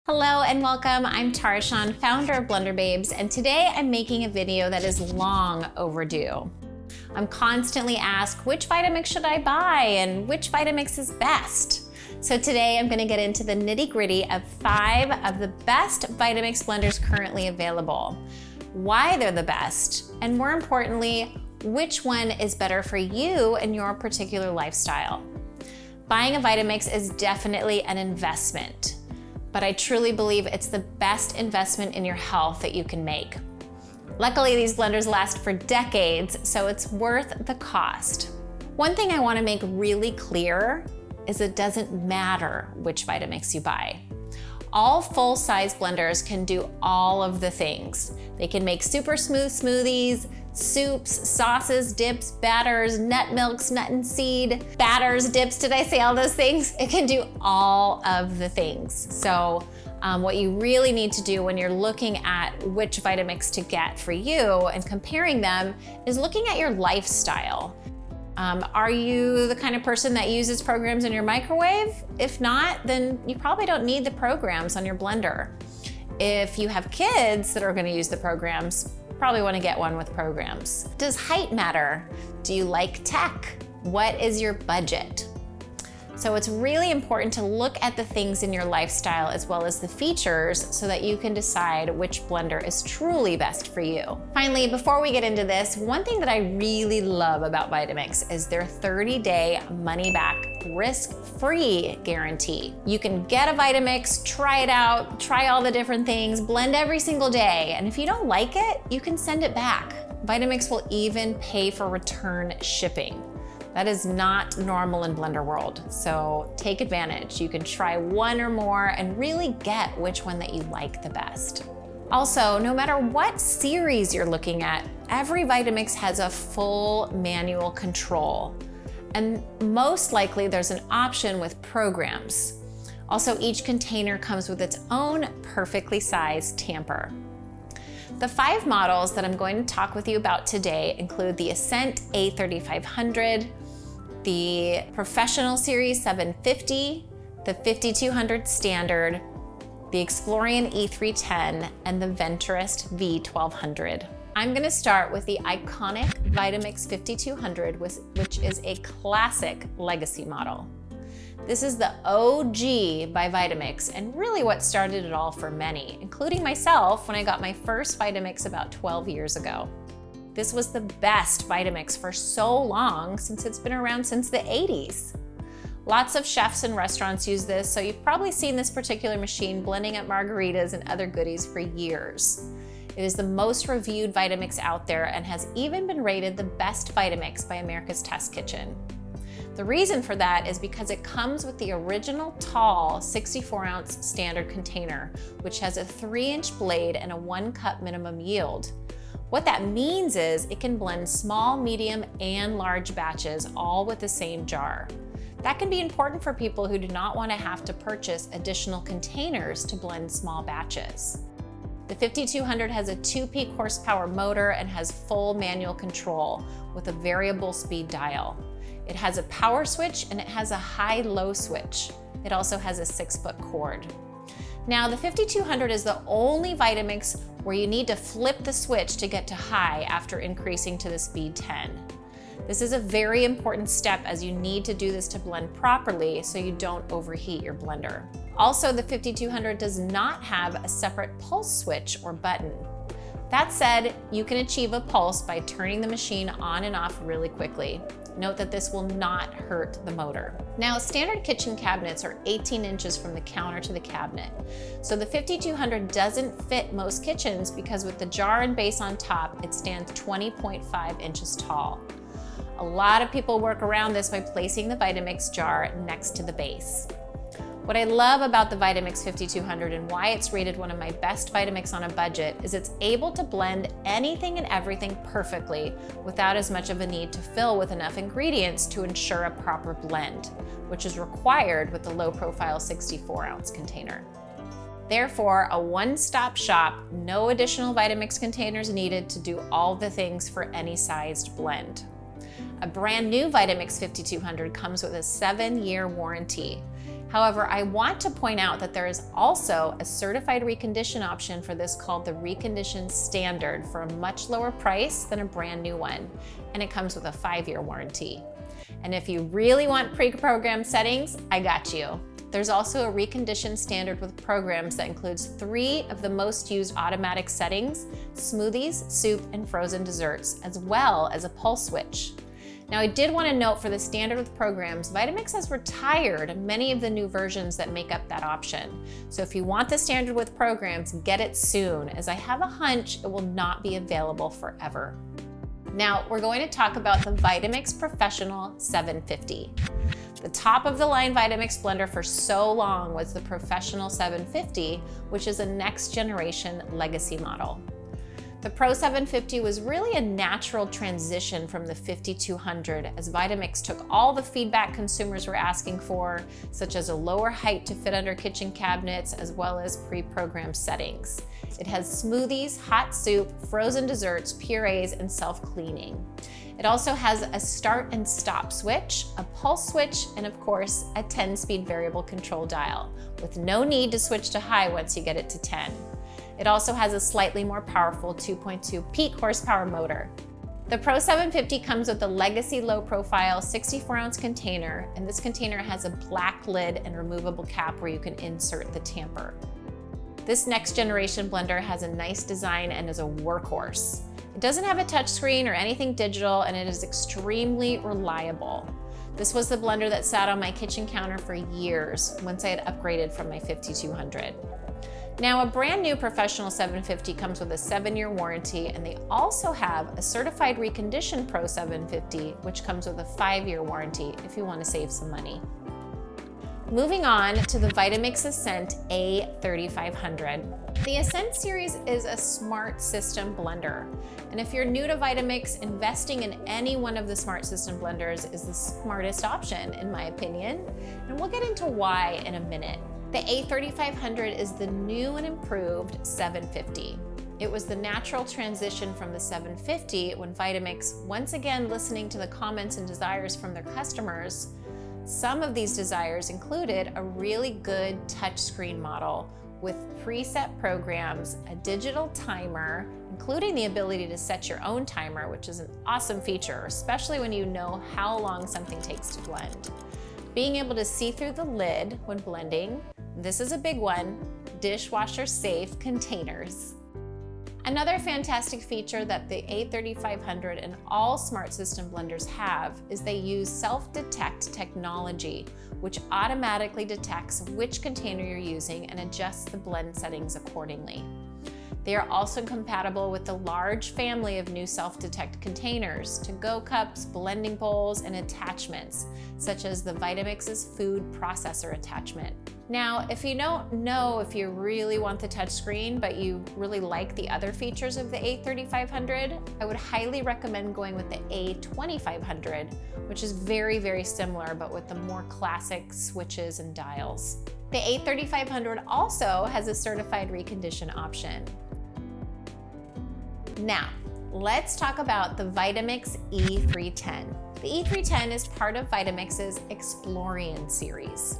Hello and welcome. I'm Tarshan, founder of Blender Babes, and today I'm making a video that is long overdue. I'm constantly asked, which Vitamix should I buy and which Vitamix is best? So today I'm going to get into the nitty-gritty of 5 of the best Vitamix blenders currently available, why they're the best, and more importantly, which one is better for you and your particular lifestyle. Buying a Vitamix is definitely an investment, but I truly believe it's the best investment in your health that you can make. Luckily, these blenders last for decades, so it's worth the cost. One thing I want to make really clear is it doesn't matter which Vitamix you buy. All full-size blenders can do all of the things. They can make super smooth smoothies, soups, sauces, dips, batters, nut milks, nut and seed, batters, dips, did I say all those things? It can do all of the things. So what you really need to do when you're looking at which Vitamix to get for you and comparing them is looking at your lifestyle. Are you the kind of person that uses programs in your microwave? If not, then you probably don't need the programs on your blender. If you have kids that are going to use the programs, probably want to get one with programs. Does height matter? Do you like tech? What is your budget? So it's really important to look at the things in your lifestyle as well as the features so that you can decide which blender is truly best for you. Finally, before we get into this, one thing that I really love about Vitamix is their 30-day money-back risk-free guarantee. You can get a Vitamix, try it out, try all the different things, blend every single day, and if you don't like it, you can send it back. Vitamix will even pay for return shipping. That is not normal in Blender world, so take advantage. You can try one or more and really get which one that you like the best. Also, no matter what series you're looking at, every Vitamix has a full manual control. And most likely there's an option with programs. Also, each container comes with its own perfectly sized tamper. The 5 models that I'm going to talk with you about today include the Ascent A3500, the Professional Series 750, the 5200 Standard, the Explorian E310, and the Ventress V1200. I'm going to start with the iconic Vitamix 5200, which is a classic legacy model. This is the OG by Vitamix and really what started it all for many, including myself when I got my first Vitamix about 12 years ago. This was the best Vitamix for so long since it's been around since the 80s. Lots of chefs and restaurants use this, so you've probably seen this particular machine blending up margaritas and other goodies for years. It is the most reviewed Vitamix out there and has even been rated the best Vitamix by America's Test Kitchen. The reason for that is because it comes with the original tall 64-ounce standard container, which has a 3-inch blade and a 1-cup minimum yield. What that means is it can blend small, medium, and large batches all with the same jar. That can be important for people who do not want to have to purchase additional containers to blend small batches. The 5200 has a 2-peak horsepower motor and has full manual control with a variable speed dial. It has a power switch and it has a high-low switch. It also has a 6-foot cord. Now, the 5200 is the only Vitamix where you need to flip the switch to get to high after increasing to the speed 10. This is a very important step as you need to do this to blend properly so you don't overheat your blender. Also, the 5200 does not have a separate pulse switch or button. That said, you can achieve a pulse by turning the machine on and off really quickly. Note that this will not hurt the motor. Now, standard kitchen cabinets are 18 inches from the counter to the cabinet. So the 5200 doesn't fit most kitchens because with the jar and base on top, it stands 20.5 inches tall. A lot of people work around this by placing the Vitamix jar next to the base. What I love about the Vitamix 5200 and why it's rated one of my best Vitamix on a budget is it's able to blend anything and everything perfectly without as much of a need to fill with enough ingredients to ensure a proper blend, which is required with the low-profile 64-ounce container. Therefore, a one-stop shop, no additional Vitamix containers needed to do all the things for any sized blend. A brand new Vitamix 5200 comes with a 7-year warranty. However, I want to point out that there is also a certified recondition option for this called the Recondition Standard for a much lower price than a brand new one, and it comes with a 5-year warranty. And if you really want pre-programmed settings, I got you. There's also a Recondition Standard with programs that includes 3 of the most used automatic settings: smoothies, soup, and frozen desserts, as well as a pulse switch. Now, I did want to note for the standard with programs, Vitamix has retired many of the new versions that make up that option. So if you want the standard with programs, get it soon, as I have a hunch it will not be available forever. Now, we're going to talk about the Vitamix Professional 750. The top of the line Vitamix blender for so long was the Professional 750, which is a next generation legacy model. The Pro 750 was really a natural transition from the 5200, as Vitamix took all the feedback consumers were asking for, such as a lower height to fit under kitchen cabinets, as well as pre-programmed settings. It has smoothies, hot soup, frozen desserts, purees, and self-cleaning. It also has a start and stop switch, a pulse switch, and of course, a 10-speed variable control dial, with no need to switch to high once you get it to 10. It also has a slightly more powerful 2.2 peak horsepower motor. The Pro 750 comes with a legacy low-profile 64-ounce container, and this container has a black lid and removable cap where you can insert the tamper. This next generation blender has a nice design and is a workhorse. It doesn't have a touchscreen or anything digital, and it is extremely reliable. This was the blender that sat on my kitchen counter for years once I had upgraded from my 5200. Now, a brand new Professional 750 comes with a 7-year warranty, and they also have a certified reconditioned Pro 750, which comes with a 5-year warranty if you want to save some money. Moving on to the Vitamix Ascent A3500. The Ascent series is a smart system blender. And if you're new to Vitamix, investing in any one of the smart system blenders is the smartest option, in my opinion. And we'll get into why in a minute. The A3500 is the new and improved 750. It was the natural transition from the 750 when Vitamix, once again listening to the comments and desires from their customers, some of these desires included a really good touchscreen model with preset programs, a digital timer, including the ability to set your own timer, which is an awesome feature, especially when you know how long something takes to blend. Being able to see through the lid when blending, this is a big one, dishwasher safe containers. Another fantastic feature that the A3500 and all smart system blenders have is they use self-detect technology, which automatically detects which container you're using and adjusts the blend settings accordingly. They are also compatible with the large family of new self-detect containers, to-go cups, blending bowls, and attachments, such as the Vitamix's food processor attachment. Now, if you don't know if you really want the touchscreen, but you really like the other features of the A3500, I would highly recommend going with the A2500, which is very, very similar, but with the more classic switches and dials. The A3500 also has a certified recondition option. Now, let's talk about the Vitamix E310. The E310 is part of Vitamix's Explorian series.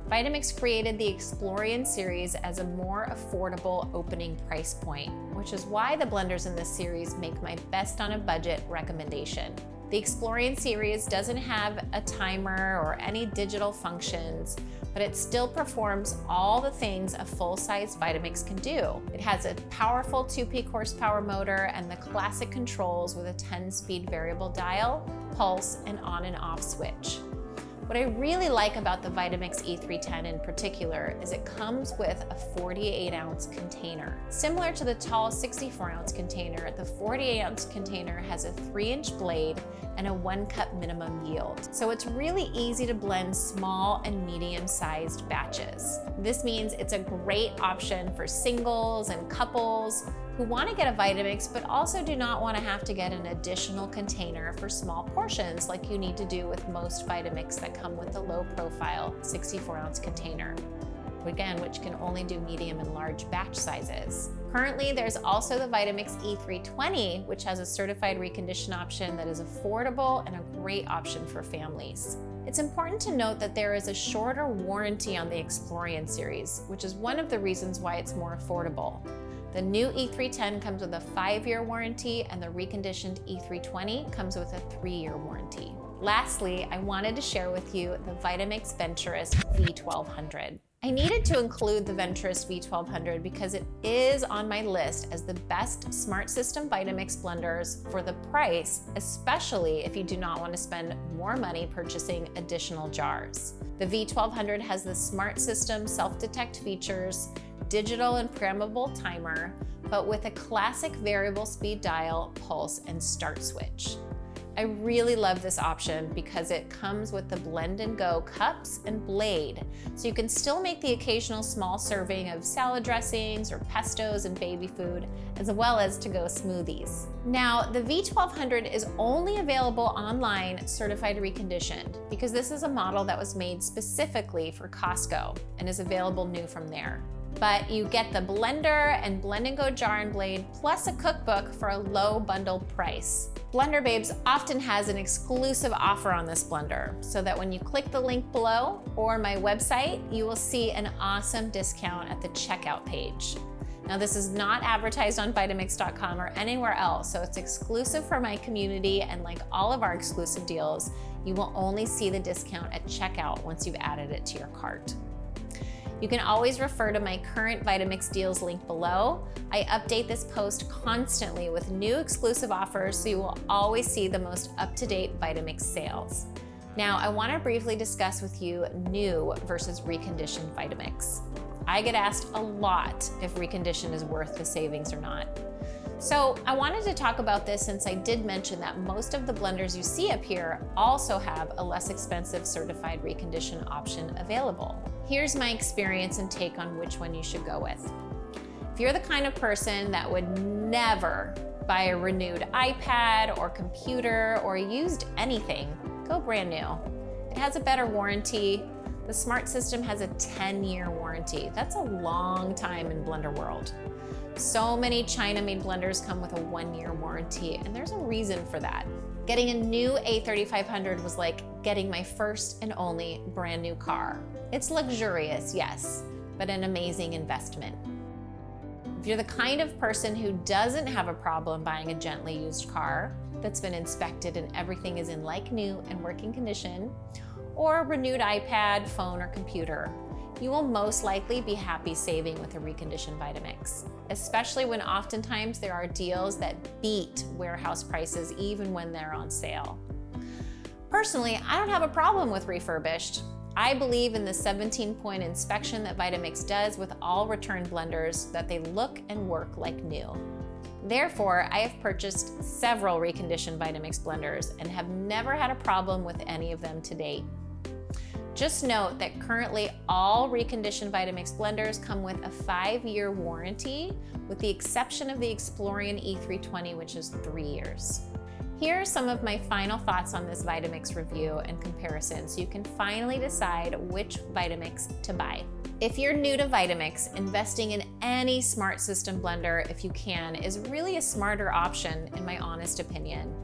Vitamix created the Explorian series as a more affordable opening price point, which is why the blenders in this series make my best on a budget recommendation. The Explorian series doesn't have a timer or any digital functions, but it still performs all the things a full-size Vitamix can do. It has a powerful 2-peak horsepower motor and the classic controls with a 10-speed variable dial, pulse, and on and off switch. What I really like about the Vitamix E310 in particular is it comes with a 48-ounce container. Similar to the tall 64-ounce container, the 48-ounce container has a 3-inch blade and a 1-cup minimum yield. So it's really easy to blend small and medium-sized batches. This means it's a great option for singles and couples who want to get a Vitamix but also do not want to have to get an additional container for small portions like you need to do with most Vitamix that come with the low-profile 64-ounce container, again, which can only do medium and large batch sizes. Currently, there's also the Vitamix E320, which has a certified recondition option that is affordable and a great option for families. It's important to note that there is a shorter warranty on the Explorian series, which is one of the reasons why it's more affordable. The new E310 comes with a 5-year warranty, and the reconditioned E320 comes with a 3-year warranty. Lastly, I wanted to share with you the Vitamix Ventress V1200. I needed to include the Ventress V1200 because it is on my list as the best smart system Vitamix blenders for the price, especially if you do not want to spend more money purchasing additional jars. The V1200 has the smart system self-detect features, digital and programmable timer, but with a classic variable speed dial, pulse, and start switch. I really love this option because it comes with the blend and go cups and blade, so you can still make the occasional small serving of salad dressings or pestos and baby food, as well as to-go smoothies. Now, the V1200 is only available online certified reconditioned because this is a model that was made specifically for Costco and is available new from there. But you get the blender and blend and go jar and blade plus a cookbook for a low bundled price. Blender Babes often has an exclusive offer on this blender, so that when you click the link below or my website, you will see an awesome discount at the checkout page. Now, this is not advertised on Vitamix.com or anywhere else, so it's exclusive for my community, and like all of our exclusive deals, you will only see the discount at checkout once you've added it to your cart. You can always refer to my current Vitamix deals link below. I update this post constantly with new exclusive offers, so you will always see the most up-to-date Vitamix sales. Now, I want to briefly discuss with you new versus reconditioned Vitamix. I get asked a lot if reconditioned is worth the savings or not. So I wanted to talk about this since I did mention that most of the blenders you see up here also have a less expensive certified recondition option available. Here's my experience and take on which one you should go with. If you're the kind of person that would never buy a renewed iPad or computer or used anything, go brand new. It has a better warranty. The smart system has a 10-year warranty. That's a long time in blender world. So many China-made blenders come with a 1-year warranty, and there's a reason for that. Getting a new A3500 was like getting my first and only brand new car. It's luxurious, yes, but an amazing investment. If you're the kind of person who doesn't have a problem buying a gently used car that's been inspected and everything is in like new and working condition, or a renewed iPad, phone, or computer, you will most likely be happy saving with a reconditioned Vitamix, especially when oftentimes there are deals that beat warehouse prices even when they're on sale. Personally, I don't have a problem with refurbished. I believe in the 17-point inspection that Vitamix does with all return blenders, that they look and work like new. Therefore, I have purchased several reconditioned Vitamix blenders and have never had a problem with any of them to date. Just note that currently all reconditioned Vitamix blenders come with a 5-year warranty, with the exception of the Explorian E320, which is 3 years. Here are some of my final thoughts on this Vitamix review and comparison, so you can finally decide which Vitamix to buy. If you're new to Vitamix, investing in any smart system blender, if you can, is really a smarter option in my honest opinion.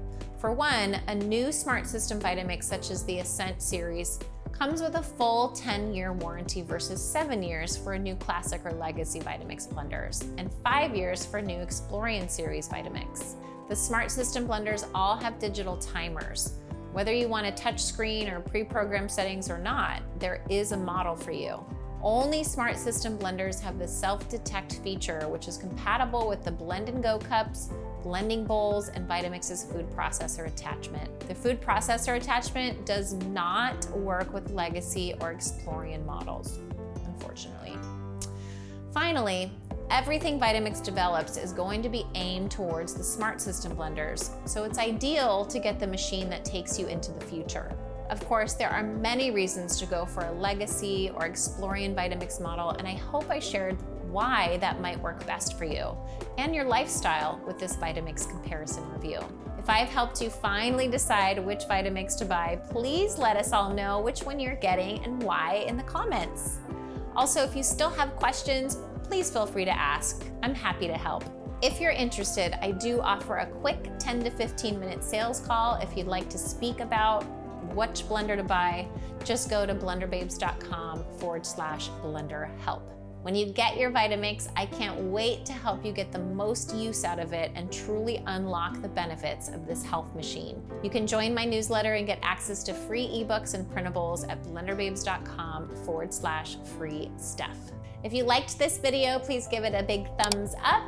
For one, a new smart system Vitamix such as the Ascent series comes with a full 10-year warranty versus 7 years for a new classic or legacy Vitamix blenders, and 5 years for new Explorian series Vitamix. The smart system blenders all have digital timers. Whether you want a touch screen or pre-programmed settings or not, there is a model for you. Only smart system blenders have the self-detect feature, which is compatible with the blend and go cups, blending bowls, and Vitamix's food processor attachment. The food processor attachment does not work with legacy or Explorian models, unfortunately. Finally, everything Vitamix develops is going to be aimed towards the smart system blenders, so it's ideal to get the machine that takes you into the future. Of course, there are many reasons to go for a legacy or Explorian Vitamix model, and I hope I shared why that might work best for you and your lifestyle with this Vitamix comparison review. If I've helped you finally decide which Vitamix to buy, please let us all know which one you're getting and why in the comments. Also, if you still have questions, please feel free to ask. I'm happy to help. If you're interested, I do offer a quick 10 to 15 minute sales call if you'd like to speak about which blender to buy, just go to blenderbabes.com/blender help. When you get your Vitamix, I can't wait to help you get the most use out of it and truly unlock the benefits of this health machine. You can join my newsletter and get access to free ebooks and printables at blenderbabes.com/free stuff. If you liked this video, please give it a big thumbs up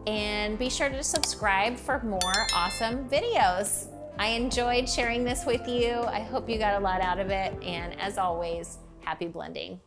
and be sure to subscribe for more awesome videos. I enjoyed sharing this with you. I hope you got a lot out of it. And as always, happy blending.